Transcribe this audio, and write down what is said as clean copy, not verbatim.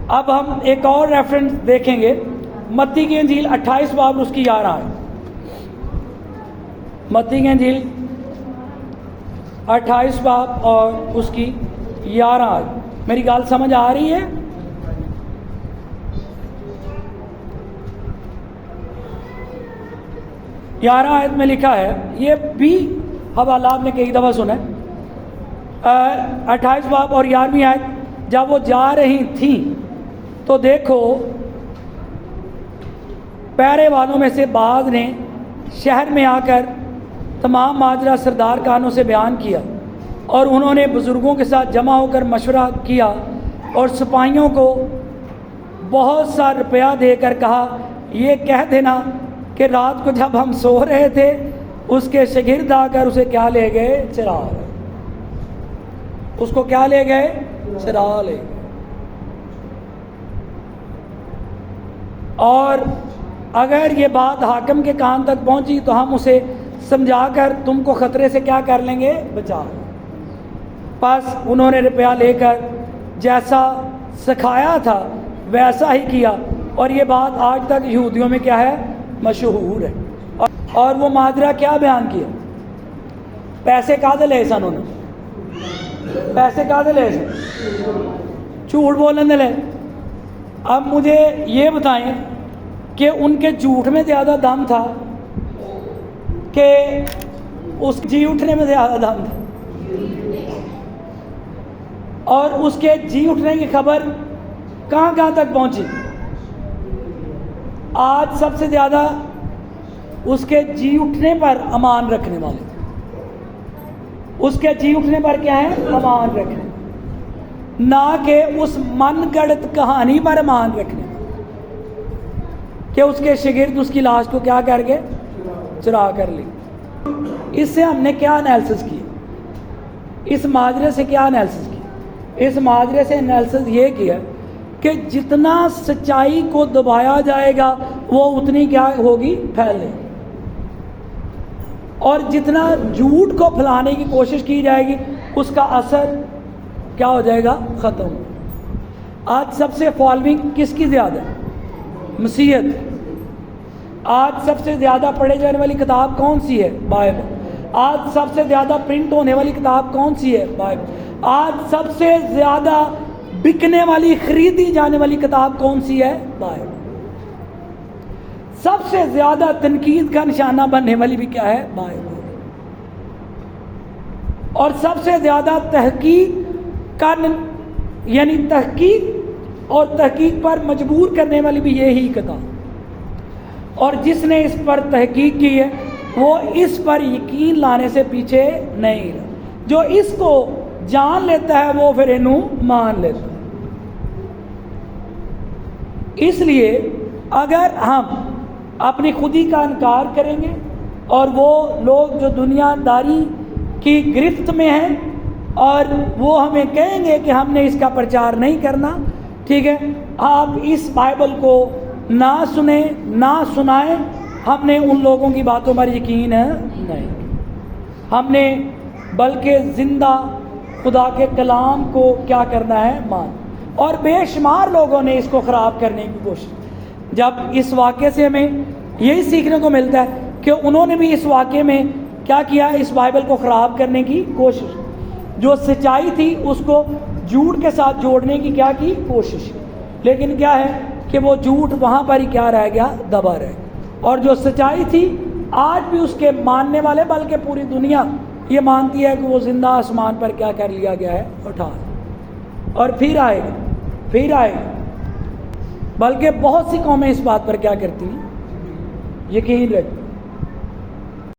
اب ہم ایک اور ریفرنس دیکھیں گے، متی کی انجیل 28 باب اور اس کی 11 ہے۔ متی کی انجیل 28 باب اور اس کی 11 ہے۔ میری گال سمجھ آ رہی ہے؟ گیارہ آیت میں لکھا ہے، یہ بھی حوالہ آپ نے کئی دفعہ سنا ہے۔ 28 باب اور 11ویں آیت، جب وہ جا رہی تھیں تو دیکھو پیرے والوں میں سے بعض نے شہر میں آ کر تمام ماجرا سردار کانوں سے بیان کیا، اور انہوں نے بزرگوں کے ساتھ جمع ہو کر مشورہ کیا اور سپاہیوں کو بہت سا روپیہ دے کر کہا، یہ کہہ دینا کہ رات کو جب ہم سو رہے تھے اس کے شاگرد آ کر اسے کیا لے گئے؟ چرا گئے۔ اس کو کیا لے گئے؟ چرا لے گئے۔ اور اگر یہ بات حاکم کے کان تک پہنچی تو ہم اسے سمجھا کر تم کو خطرے سے کیا کر لیں گے؟ بچا لیں۔ پس انہوں نے روپیہ لے کر جیسا سکھایا تھا ویسا ہی کیا، اور یہ بات آج تک یہودیوں میں کیا ہے؟ مشہور ہے۔ اور وہ ماجرا کیا بیان کیا؟ پیسے کادے لے سن، انہوں نے پیسے کادے لے سن؟ جھوٹ بولنے لے۔ اب مجھے یہ بتائیں کہ ان کے جھوٹ میں زیادہ دم تھا کہ اس جی اٹھنے میں زیادہ دم تھا؟ اور اس کے جی اٹھنے کی خبر کہاں کہاں تک پہنچی؟ آج سب سے زیادہ اس کے جی اٹھنے پر امان رکھنے والے تھے۔ اس کے جی اٹھنے پر کیا ہے؟ امان رکھنے، نہ کہ اس من گڑت کہانی پر امان رکھنے کہ اس کے شاگرد اس کی لاش کو کیا کر گئے؟ چرا کر لی۔ اس سے ہم نے کیا انالیسس کیا؟ اس ماجرے سے کیا انالیسس کیا؟ اس ماجرے سے انالیسس یہ کیا کہ جتنا سچائی کو دبایا جائے گا وہ اتنی کیا ہوگی؟ پھیلے، اور جتنا جھوٹ کو پھیلانے کی کوشش کی جائے گی اس کا اثر کیا ہو جائے گا؟ ختم۔ آج سب سے فالوئنگ کس کی زیادہ ہے؟ مسیحیت۔ آج سب سے زیادہ پڑھے جانے والی کتاب کون سی ہے؟ بائبل۔ آج سب سے زیادہ پرنٹ ہونے والی کتاب کون سی ہے؟ بائبل۔ آج سب سے زیادہ بکنے والی، خریدی جانے والی کتاب کون سی ہے؟ بائبل۔ سب سے زیادہ تنقید کا نشانہ بننے والی بھی کیا ہے؟ بائبل۔ اور سب سے زیادہ تحقیق کا یعنی تحقیق اور تحقیق پر مجبور کرنے والی بھی یہی کتاب، اور جس نے اس پر تحقیق کی ہے وہ اس پر یقین لانے سے پیچھے نہیں رہا۔ جو اس کو جان لیتا ہے وہ پھر انہوں مان لیتا ہے۔ اس لیے اگر ہم اپنی خودی کا انکار کریں گے اور وہ لوگ جو دنیا داری کی گرفت میں ہیں اور وہ ہمیں کہیں گے کہ ہم نے اس کا پرچار نہیں کرنا، ٹھیک ہے، آپ اس بائبل کو نہ سنیں نہ سنائیں، ہم نے ان لوگوں کی باتوں پر یقین نہیں، ہم نے بلکہ زندہ خدا کے کلام کو کیا کرنا ہے؟ مان۔ اور بے شمار لوگوں نے اس کو خراب کرنے کی کوشش۔ جب اس واقعے سے ہمیں یہی سیکھنے کو ملتا ہے کہ انہوں نے بھی اس واقعے میں کیا کیا؟ اس بائبل کو خراب کرنے کی کوشش، جو سچائی تھی اس کو جھوٹ کے ساتھ جوڑنے کی کیا کی کوشش، لیکن کیا ہے کہ وہ جھوٹ وہاں پر ہی کیا رہ گیا؟ دبا رہ گیا۔ اور جو سچائی تھی آج بھی اس کے ماننے والے، بلکہ پوری دنیا یہ مانتی ہے کہ وہ زندہ آسمان پر کیا کر لیا گیا ہے؟ اٹھا، اور پھر آئے گا، پھر آئے گا۔ بلکہ بہت سی قومیں اس بات پر کیا کرتی ہیں؟ یقین رکھتی۔